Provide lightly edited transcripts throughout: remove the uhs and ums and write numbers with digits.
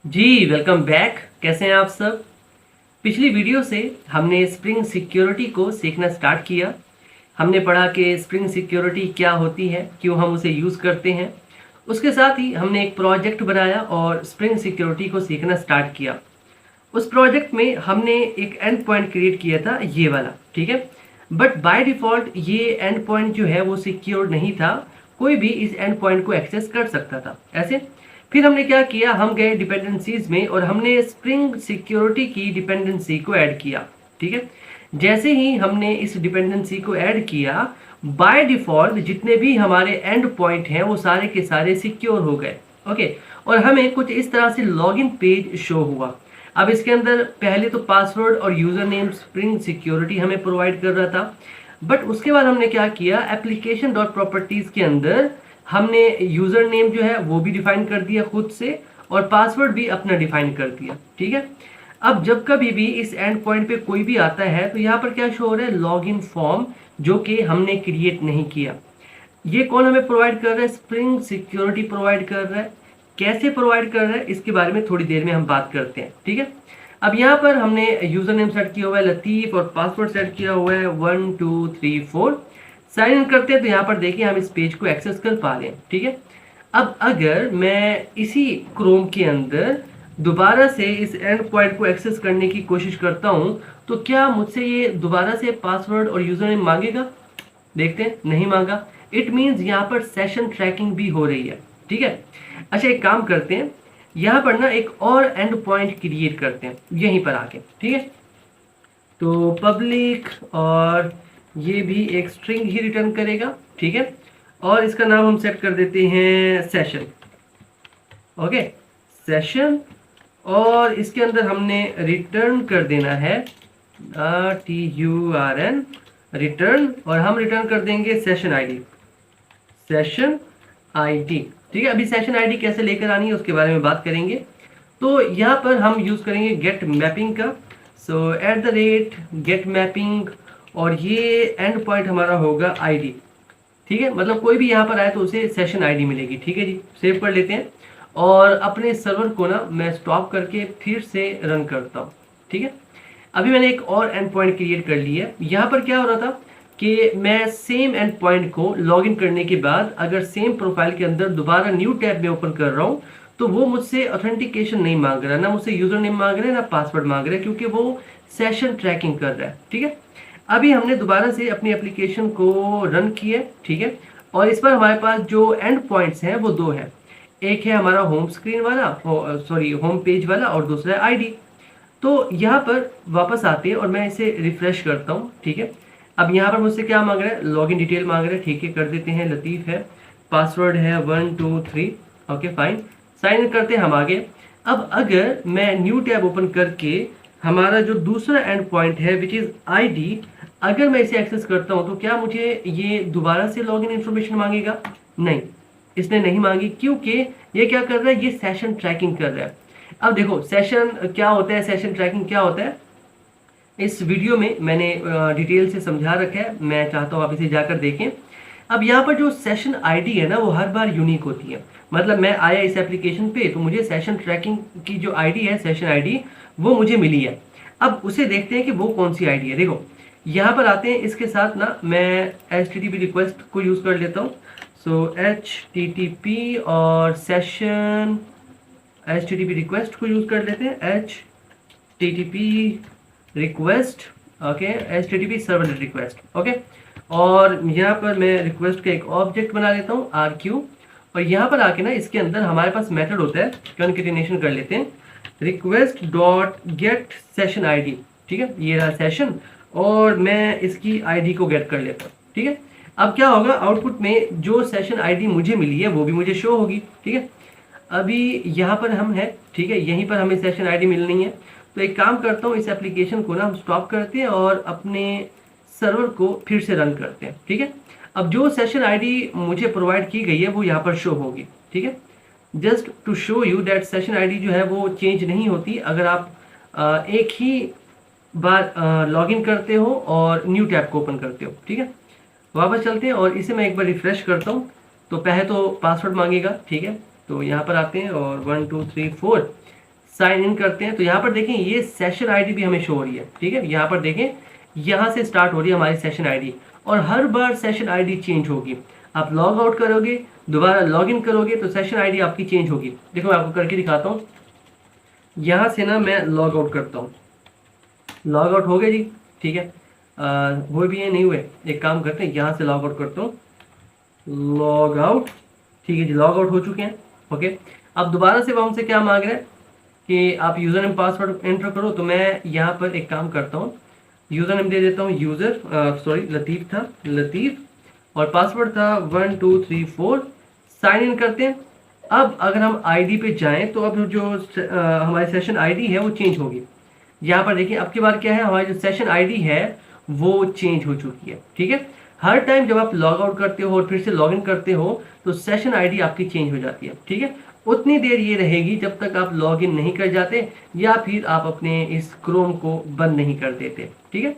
जी welcome back. कैसे हैं आप सब। पिछली वीडियो से हमने स्प्रिंग सिक्योरिटी को सीखना स्टार्ट किया। हमने पढ़ा कि स्प्रिंग सिक्योरिटी क्या होती है, क्यों हम उसे यूज़ करते हैं। उसके साथ ही हमने एक प्रोजेक्ट बनाया और स्प्रिंग सिक्योरिटी को सीखना स्टार्ट किया। उस प्रोजेक्ट में हमने एक एंड पॉइंट क्रिएट किया था, ये वाला, ठीक है। बट बाय डिफ़ॉल्ट ये एंड पॉइंट जो है वो सिक्योर नहीं था। कोई भी इस एंड पॉइंट को एक्सेस कर सकता था ऐसे। फिर हमने क्या किया, हम गए डिपेंडेंसीज में और हमने स्प्रिंग सिक्योरिटी की डिपेंडेंसी को ऐड किया, ठीक है। जैसे ही हमने इस डिपेंडेंसी को ऐड किया, बाय डिफ़ॉल्ट जितने भी हमारे एंड पॉइंट हैं वो सारे के सारे सिक्योर हो गए। ओके। और हमें कुछ इस तरह से लॉगिन पेज शो हुआ। अब इसके अंदर पहले तो पासवर्ड और यूज़र नेम स्प्रिंग सिक्योरिटी हमें प्रोवाइड कर रहा था। बट उसके बाद हमने क्या किया, एप्लीकेशन डॉट प्रॉपर्टीज़ के अंदर हमने यूज़र नेम जो है वो भी डिफाइन कर दिया खुद से, और पासवर्ड भी अपना डिफाइन कर दिया, ठीक है। अब जब कभी भी इस एंड पॉइंट पे कोई भी आता है तो यहाँ पर क्या शो हो रहा है, लॉगिन फॉर्म, जो कि हमने क्रिएट नहीं किया। ये कौन हमें प्रोवाइड कर रहा है, स्प्रिंग सिक्योरिटी प्रोवाइड कर रहा है। कैसे प्रोवाइड कर रहा है इसके बारे में थोड़ी देर में हम बात करते हैं, ठीक है। अब यहाँ पर हमने यूजर नेम सेट किया हुआ है लतीफ और पासवर्ड सेट किया हुआ है 1234। साइन इन करते हैं तो यहाँ पर देखिए हम इस पेज को एक्सेस कर पा रहे हैं, ठीक है। अब अगर मैं इसी क्रोम के अंदर दोबारा से इस एंड पॉइंट को एक्सेस करने की कोशिश करता हूँ तो क्या मुझसे ये दोबारा से पासवर्ड और यूजर नेम मांगेगा। देखते हैं, नहीं मांगा। इट मीन्स यहाँ पर सेशन ट्रैकिंग भी हो रही है, ठीक है। अच्छा, एक काम करते हैं, यहाँ पर ना एक और एंड पॉइंट क्रिएट करते हैं यहीं पर आके, ठीक है। तो पब्लिक, और ये भी एक स्ट्रिंग ही रिटर्न करेगा, ठीक है। और इसका नाम हम सेट कर देते हैं सेशन। Okay, session. और इसके अंदर हमने रिटर्न कर देना है TURN रिटर्न, और हम रिटर्न कर देंगे सेशन आईडी। सेशन आईडी, ठीक है। अभी सेशन आईडी कैसे लेकर आनी है उसके बारे में बात करेंगे। तो यहाँ पर हम यूज़ करेंगे गेट मैपिंग का। सो @get मैपिंग, और ये एंड पॉइंट हमारा होगा आईडी, ठीक है। मतलब कोई भी यहाँ पर आए तो उसे सेशन आईडी मिलेगी, ठीक है जी। सेव कर लेते हैं और अपने सर्वर को ना मैं स्टॉप करके फिर से रन करता हूँ, ठीक है। अभी मैंने एक और एंड पॉइंट क्रिएट कर लिया है। यहाँ पर क्या हो रहा था कि मैं सेम एंड पॉइंट को लॉगिन करने के बाद अगर सेम प्रोफाइल के अंदर दोबारा न्यू टैब में ओपन कर रहा हूँ तो वो मुझसे ऑथेंटिकेशन नहीं मांग रहा, ना मुझसे यूजर नेम मांग रहा है ना पासवर्ड मांग रहा है, क्योंकि वो सेशन ट्रैकिंग कर रहा है, ठीक है। अभी हमने दोबारा से अपनी एप्लीकेशन को रन किया, ठीक है। और इस पर हमारे पास जो एंड पॉइंट्स हैं वो दो हैं। एक है हमारा होम स्क्रीन वाला, सॉरी होम पेज वाला, और दूसरा है आईडी। तो यहाँ पर वापस आते हैं और मैं इसे रिफ्रेश करता हूँ, ठीक है। अब यहाँ पर मुझसे क्या मांग रहा है, लॉगिन डिटेल मांग रहा है, ठीक है, कर देते हैं। लतीफ़ है, पासवर्ड है 123, ओके फाइन। साइन इन करते हैं हम आगे। अब अगर मैं न्यू टैब ओपन करके हमारा जो दूसरा एंड पॉइंट है विच इज़ आईडी, अगर मैं इसे एक्सेस करता हूँ तो क्या मुझे ये दोबारा से लॉगिन इन्फॉर्मेशन मांगेगा। नहीं, इसने नहीं मांगी, क्योंकि ये क्या कर रहा है, ये सेशन ट्रैकिंग कर रहा है। अब देखो सेशन क्या होता है, सेशन ट्रैकिंग क्या होता है, इस वीडियो में मैंने डिटेल से समझा रखा है, मैं चाहता हूँ आप इसे जाकर देखें। अब यहाँ पर जो सेशन आईडी है ना वो हर बार यूनिक होती है। मतलब मैं आया इस एप्लीकेशन पे तो मुझे सेशन ट्रैकिंग की जो आईडी है, सेशन आईडी, वो मुझे मिली है। अब उसे देखते हैं कि वो कौन सी आईडी है। देखो यहाँ पर आते हैं, इसके साथ ना मैं HTTP रिक्वेस्ट को यूज़ कर लेता हूँ। सो HTTP और सेशन HTTP रिक्वेस्ट को यूज़ कर लेते हैं, HTTP request, okay, HTTP server request, okay. और यहाँ पर मैं रिक्वेस्ट का एक ऑब्जेक्ट बना लेता हूँ RQ, और यहाँ पर आके ना इसके अंदर हमारे पास मेथड होता है, कॉन्केटिनेशन कर लेते हैं, request dot gate session ID, ठीक है। ये रहा सेशन, और मैं इसकी आईडी को गेट कर लेता हूँ, ठीक है। अब क्या होगा, आउटपुट में जो सेशन आईडी मुझे मिली है वो भी मुझे शो होगी, ठीक है। अभी यहाँ पर हम हैं, ठीक है, यहीं पर हमें सेशन आईडी मिलनी है। तो एक काम करता हूँ, इस एप्लीकेशन को ना हम स्टॉप करते हैं और अपने सर्वर को फिर से रन करते हैं, ठीक है। अब जो सेशन आईडी मुझे प्रोवाइड की गई है वो यहाँ पर शो होगी, ठीक है। Just to show you that session ID जो है वो चेंज नहीं होती अगर आप एक ही बार लॉगिन करते हो और न्यू टैब को ओपन करते हो, ठीक है। वापस चलते हैं और इसे मैं एक बार रिफ्रेश करता हूँ। तो पहले तो पासवर्ड मांगेगा, ठीक है। तो यहाँ पर आते हैं और 1 2 3 4 साइन इन करते हैं, तो यहाँ पर देखें ये सेशन आईडी भी हमें शो हो रही है। ठीक है, यहाँ पर देखें यहाँ से स्टार्ट हो रही है हमारी सेशन आईडी, और हर बार सेशन आईडी चेंज होगी। आप लॉग आउट करोगे, दोबारा लॉग इन करोगे तो सेशन आईडी आपकी चेंज होगी। देखो मैं आपको करके दिखाता हूँ। यहाँ से ना मैं लॉग आउट करता हूँ, लॉग आउट हो गया जी। ठीक है, हुए भी है नहीं हुए, एक काम करते हैं, यहाँ से लॉग आउट करता हूँ, लॉग आउट। ठीक है जी, लॉग आउट हो चुके हैं। ओके, अब दोबारा से वो हमसे क्या मांग रहा है कि आप यूज़र नेम पासवर्ड एंटर करो। तो मैं यहाँ पर एक काम करता हूँ, यूज़र नेम दे देता हूँ यूज़र, सॉरी लतीफ़ था, लतीफ़, और पासवर्ड था 1 2 3 4। साइन इन करते हैं। अब अगर हम आईडी पे जाएं तो अब जो हमारी सेशन आईडी है वो चेंज होगी। यहाँ पर देखिए अब की बार क्या है, हमारी जो सेशन आईडी है वो चेंज हो चुकी है। ठीक है, हर टाइम जब आप लॉग आउट करते हो और फिर से लॉग इन करते हो तो सेशन आईडी आपकी चेंज हो जाती है। ठीक है, उतनी देर ये रहेगी जब तक आप लॉग इन नहीं कर जाते या फिर आप अपने इस क्रोम को बंद नहीं कर देते। ठीक है,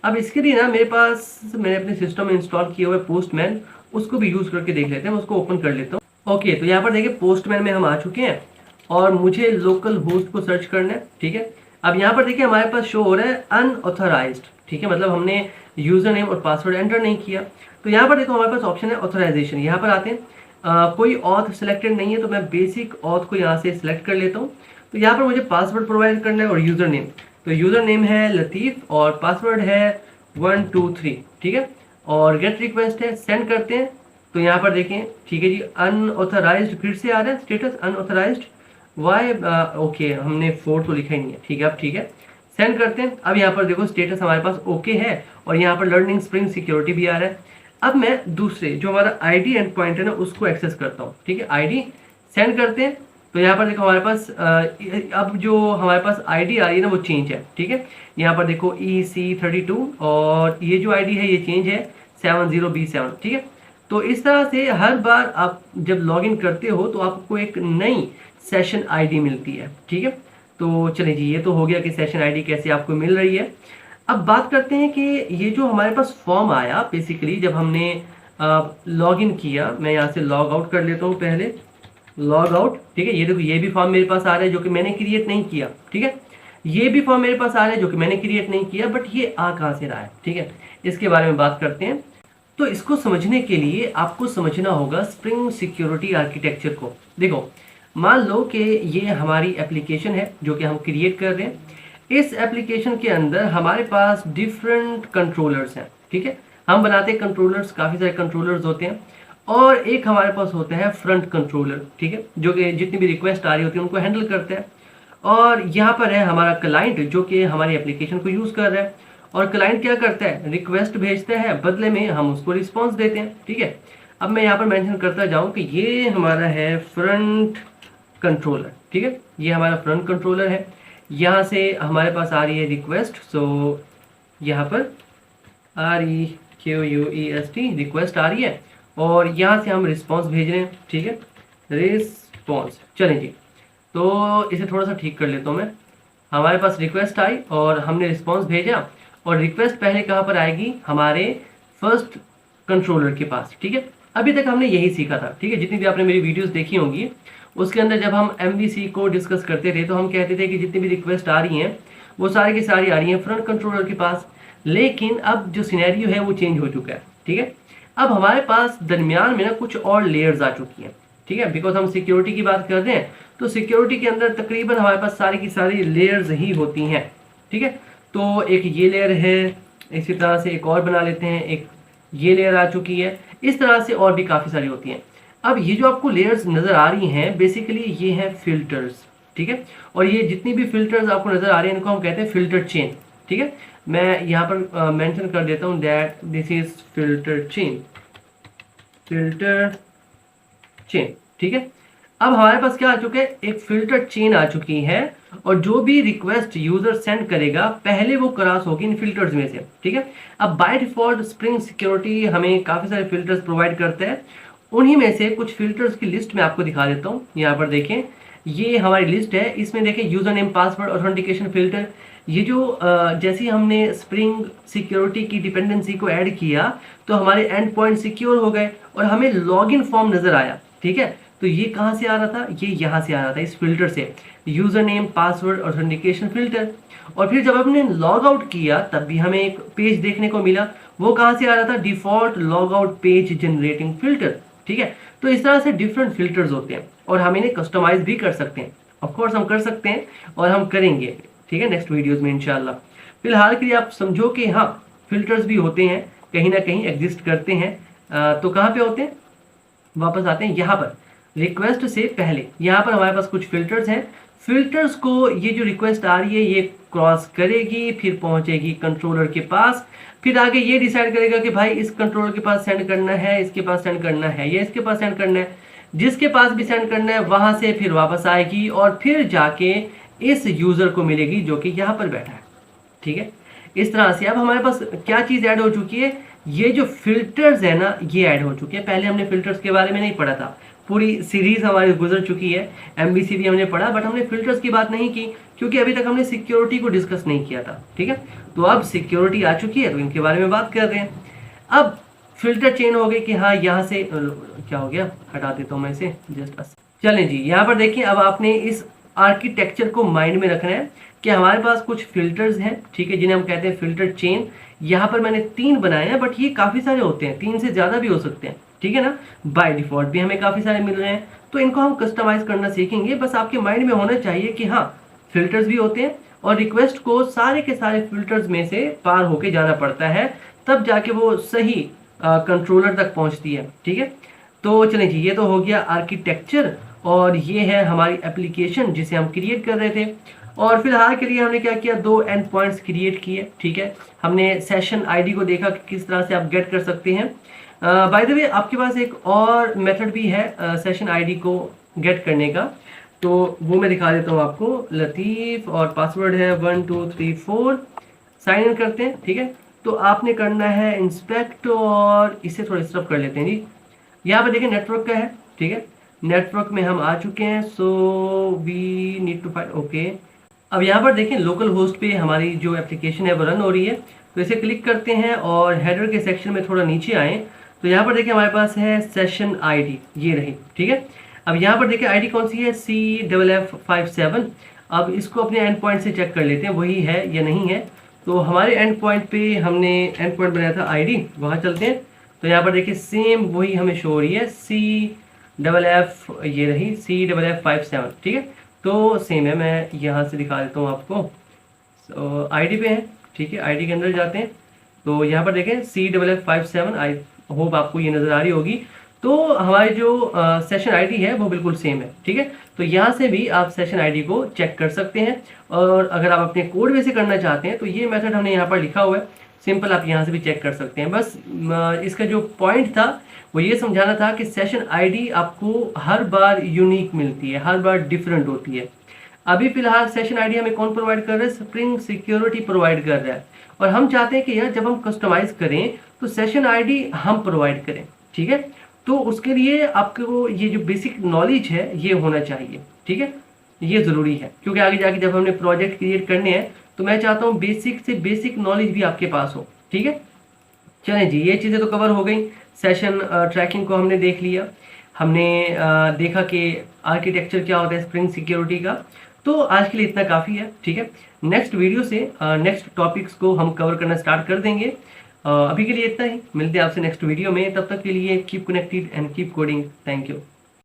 अब इसके लिए ना मेरे पास, मैंने अपने सिस्टम में इंस्टॉल किया हुआ है पोस्टमैन, उसको भी यूज़ करके देख लेते हैं। मैं उसको ओपन कर लेता हूँ। ओके, तो यहाँ पर देखिए पोस्टमैन में हम आ चुके हैं और मुझे लोकल होस्ट को सर्च करना है। ठीक है, अब यहाँ पर देखिए हमारे पास शो हो रहा है अनऑथराइज्ड। ठीक है, मतलब हमने यूज़र नेम और पासवर्ड एंटर नहीं किया। तो यहाँ पर देखो हमारे पास ऑप्शन है ऑथराइजेशन, यहाँ पर आते हैं। कोई ऑथ सिलेक्टेड नहीं है तो मैं बेसिक ऑथ को यहाँ से सिलेक्ट कर लेता हूँ। तो यहाँ पर मुझे पासवर्ड प्रोवाइड करना है और यूज़र नेम, तो यूज़र नेम है लतीफ़ और पासवर्ड है 1 2 3। ठीक है, और गेट रिक्वेस्ट है, सेंड करते हैं। तो यहाँ पर देखें, ठीक है जी, अनऑथराइज्ड फिर से आ रहा है स्टेटस अनऑथराइज्ड। वाई ओके, हमने 4 तो लिखा ही नहीं है। ठीक है, अब ठीक है, सेंड करते हैं। अब यहाँ पर देखो स्टेटस हमारे पास ओके है और यहाँ पर लर्निंग स्प्रिंग सिक्योरिटी भी आ रहा है। अब मैं दूसरे जो हमारा आईडी एंड पॉइंट है ना उसको एक्सेस करता हूँ। ठीक है, आईडी सेंड करते हैं। तो यहाँ पर देखो हमारे पास अब जो हमारे पास आईडी आ रही है ना वो चेंज है। ठीक है, यहाँ पर देखो EC32 और ये जो आईडी है ये चेंज है 70B7। ठीक है, तो इस तरह से हर बार आप जब लॉगिन करते हो तो आपको एक नई सेशन आईडी मिलती है। ठीक है, तो चलिए जी, ये तो हो गया कि सेशन आईडी कैसे आपको मिल रही है। अब बात करते हैं कि ये जो हमारे पास फॉर्म आया बेसिकली जब हमने लॉगिन किया, मैं यहाँ से लॉग आउट कर लेता हूँ पहले, लॉग आउट। ठीक है, ये देखो ये भी फॉर्म मेरे पास आ रहा है जो कि मैंने क्रिएट नहीं किया। ठीक है, ये भी फॉर्म मेरे पास आ रहा है जो कि मैंने क्रिएट नहीं किया, बट ये आ कहाँ से रहा है। ठीक है, इसके बारे में बात करते हैं। तो इसको समझने के लिए आपको समझना होगा स्प्रिंग सिक्योरिटी आर्किटेक्चर को। देखो मान लो कि ये हमारी एप्लीकेशन है जो कि हम क्रिएट कर रहे हैं। इस एप्लीकेशन के अंदर हमारे पास डिफरेंट कंट्रोलर्स हैं। ठीक है, हम बनाते हैं कंट्रोलर्स, काफ़ी सारे कंट्रोलर्स होते हैं, और एक हमारे पास होता है फ्रंट कंट्रोलर। ठीक है, जो कि जितनी भी रिक्वेस्ट आ रही होती है उनको हैंडल करते हैं। और यहाँ पर है हमारा क्लाइंट जो कि हमारी एप्लीकेशन को यूज़ कर रहा है, और क्लाइंट क्या करता है, रिक्वेस्ट भेजता है, बदले में हम उसको रिस्पॉन्स देते हैं। ठीक है, अब मैं यहाँ पर मेंशन करता जाऊँ कि ये हमारा है फ्रंट कंट्रोलर। ठीक है, ये हमारा फ्रंट कंट्रोलर है। यहाँ से हमारे पास आ रही है रिक्वेस्ट, सो यहाँ पर REQUEST रिक्वेस्ट आ रही है और यहाँ से हम रिस्पॉन्स भेज रहे हैं। ठीक है, रिस्पॉन्स, चलें जी, तो इसे थोड़ा सा ठीक कर लेता हूँ मैं। हमारे पास रिक्वेस्ट आई और हमने रिस्पॉन्स भेजा, और रिक्वेस्ट पहले कहाँ पर आएगी, हमारे फर्स्ट कंट्रोलर के पास। ठीक है, अभी तक हमने यही सीखा था। ठीक है, जितनी भी आपने मेरी वीडियोस देखी होंगी उसके अंदर जब हम MVC को डिस्कस करते थे तो हम कहते थे कि जितनी भी रिक्वेस्ट आ रही हैं वो सारी की सारी आ रही हैं फ्रंट कंट्रोलर के पास। लेकिन अब जो सिनेरियो है वो चेंज हो चुका है। ठीक है, अब हमारे पास दरमियान में ना कुछ और लेयर्स आ चुकी हैं। ठीक है, बिकॉज हम सिक्योरिटी की बात कर रहे हैं तो सिक्योरिटी के अंदर तकरीबन हमारे पास सारी की सारी लेयर्स ही होती हैं। ठीक है, तो एक ये लेयर है, इसी तरह से एक और बना लेते हैं, एक ये लेयर आ चुकी है, इस तरह से और भी काफ़ी सारी होती हैं। अब ये जो आपको लेयर्स नज़र आ रही हैं बेसिकली ये हैं फिल्टर्स। ठीक है, और ये जितनी भी फिल्टर्स आपको नज़र आ रही हैं इनको हम कहते हैं फिल्टर चेन। ठीक है, मैं यहाँ पर मेंशन कर देता हूँ that this is filter chain, filter chain. ठीक है, अब हमारे पास क्या आ चुका है, एक फिल्टर चेन आ चुकी है, और जो भी रिक्वेस्ट यूजर सेंड करेगा पहले वो क्रॉस होगी इन फिल्टर्स में से। ठीक है, अब बाय डिफॉल्ट स्प्रिंग सिक्योरिटी हमें काफ़ी सारे फिल्टर्स प्रोवाइड करते हैं, उन्हीं में से कुछ फिल्टर्स की लिस्ट मैं आपको दिखा देता हूँ। यहाँ पर देखें, ये हमारी लिस्ट है, इसमें देखें user name password authentication filter. ये जो जैसे ही हमने स्प्रिंग सिक्योरिटी की डिपेंडेंसी को ऐड किया तो हमारे एंड पॉइंट सिक्योर हो गए और हमें लॉगिन फॉर्म नजर आया। ठीक है, तो ये कहाँ से आ रहा था, ये यहाँ से आ रहा था, इस फिल्टर से। User name, password, authentication filter. और फिर जब हमने लॉग आउट किया तब भी हमें एक पेज देखने को मिला। वो कहाँ से आ रहा था? Default log out page generating filter. ठीक है, तो इस तरह से डिफरेंट फिल्टर्स होते हैं और हम इन्हें कस्टमाइज भी कर सकते हैं। ऑफकोर्स हम कर सकते हैं और हम करेंगे, ठीक है, नेक्स्ट वीडियोज में इंशाल्लाह। फिलहाल के लिए आप समझो कि हाँ, फिल्टर्स भी होते हैं, कहीं ना कहीं एग्जिस्ट करते हैं। तो कहाँ पे होते हैं? वापस आते हैं यहाँ पर, रिक्वेस्ट से पहले यहाँ पर हमारे पास कुछ फिल्टर्स हैं। फिल्टर्स को ये जो रिक्वेस्ट आ रही है ये क्रॉस करेगी, फिर पहुंचेगी कंट्रोलर के पास, फिर आगे ये डिसाइड करेगा कि भाई इस कंट्रोलर के पास सेंड करना है, इसके पास सेंड करना है, या इसके पास सेंड करना है। जिसके पास भी सेंड करना है वहां से फिर वापस आएगी और फिर जाके इस यूजर को मिलेगी जो कि यहाँ पर बैठा है। ठीक है, इस तरह से अब हमारे पास क्या चीज ऐड हो चुकी है? ये जो फिल्टर्स है ना, ये ऐड हो चुके हैं। पहले हमने फिल्टर्स के बारे में नहीं पढ़ा था, पूरी सीरीज हमारी गुजर चुकी है, एमबीसी भी हमने पढ़ा, बट हमने फिल्टर्स की बात नहीं की क्योंकि अभी तक हमने सिक्योरिटी को डिस्कस नहीं किया था। ठीक है, तो अब सिक्योरिटी आ चुकी है तो इनके बारे में बात कर रहे हैं। अब फिल्टर चेंज हो गए कि हाँ यहाँ से क्या हो गया, हटा देता हूँ मैं इसे जस्ट। चलें जी, यहाँ पर देखिए, अब आपने इस आर्किटेक्चर को माइंड में रखना है कि हमारे पास कुछ फिल्टर्स हैं, ठीक है, जिन्हें हम कहते हैं फिल्टर चेन। यहाँ पर मैंने 3 बनाए हैं, बट ये काफ़ी सारे होते हैं, 3 से ज़्यादा भी हो सकते हैं, ठीक है ना। बाय डिफॉल्ट भी हमें काफ़ी सारे मिल रहे हैं, तो इनको हम कस्टमाइज करना सीखेंगे। बस आपके माइंड में होना चाहिए कि हाँ, फिल्टर्स भी होते हैं और रिक्वेस्ट को सारे के सारे फिल्टर्स में से पार होके जाना पड़ता है, तब जाके वो सही कंट्रोलर तक पहुँचती है। ठीक है, तो चलें जी, ये तो हो गया आर्किटेक्चर और ये है हमारी एप्लीकेशन जिसे हम क्रिएट कर रहे थे। और फिलहाल के लिए हमने क्या किया, 2 एंड पॉइंट्स क्रिएट किए। ठीक है, हमने सेशन आईडी को देखा कि किस तरह से आप गेट कर सकते हैं। बाय द वे, आपके पास एक और मेथड भी है सेशन आईडी को गेट करने का, तो वो मैं दिखा देता हूँ आपको। लतीफ़ और पासवर्ड है 1 2 3 4। साइन इन करते हैं। ठीक है, तो आपने करना है इंस्पेक्ट और इसे थोड़ा स्टॉप कर लेते हैं जी। यहाँ पर देखिए नेटवर्क का है। ठीक है, नेटवर्क में हम आ चुके हैं, so we need to find, okay. अब यहाँ पर देखें लोकल होस्ट पे हमारी जो एप्लीकेशन है वो रन हो रही है, तो इसे क्लिक करते हैं और हेडर के सेक्शन में थोड़ा नीचे आए तो यहाँ पर देखिए हमारे पास है सेशन आईडी, ये रही। ठीक है, अब यहाँ पर देखिए आईडी कौन सी है, CFF57। अब इसको अपने एंड पॉइंट से चेक कर लेते हैं वही है या नहीं है। तो हमारे एंड पॉइंट पे हमने एंड पॉइंट बनाया था आईडी, वहाँ चलते हैं। तो यहाँ पर देखिए सेम वही हमें शो हो रही है, CFF, ये रही CFF57। ठीक है, तो सेम है, मैं यहाँ से दिखा देता हूँ आपको। आईडी पे है, ठीक है, आईडी के अंदर जाते हैं तो यहाँ पर देखें CFF57। आई होप आपको ये नज़र आ रही होगी। तो हमारी जो सेशन आईडी है वो बिल्कुल सेम है। ठीक है, तो यहाँ से भी आप सेशन आईडी को चेक कर सकते हैं और अगर आप अपने कोड में से करना चाहते हैं तो ये मेथड हमने यहाँ पर लिखा हुआ है, सिंपल, आप यहाँ से भी चेक कर सकते हैं। बस इसका जो पॉइंट था वो ये समझाना था कि सेशन आईडी आपको हर बार यूनिक मिलती है, हर बार डिफरेंट होती है। अभी फिलहाल सेशन आईडी हमें कौन प्रोवाइड कर रहा है? स्प्रिंग सिक्योरिटी प्रोवाइड कर रहा है, और हम चाहते हैं कि यार जब हम कस्टमाइज करें तो सेशन आईडी हम प्रोवाइड करें। ठीक है, तो उसके लिए आपको ये जो बेसिक नॉलेज है ये होना चाहिए। ठीक है, ये ज़रूरी है क्योंकि आगे जाके जब हमने प्रोजेक्ट क्रिएट करने हैं तो मैं चाहता हूँ बेसिक से बेसिक नॉलेज भी आपके पास हो। ठीक है, चलें जी, ये चीज़ें तो कवर हो गई। सेशन ट्रैकिंग को हमने देख लिया, हमने देखा कि आर्किटेक्चर क्या होता है स्प्रिंग सिक्योरिटी का। तो आज के लिए इतना काफ़ी है। ठीक है, नेक्स्ट वीडियो से नेक्स्ट टॉपिक्स को हम कवर करना स्टार्ट कर देंगे। अभी के लिए इतना ही, मिलते हैं आपसे नेक्स्ट वीडियो में। तब तक के लिए keep connected and keep coding. Thank you.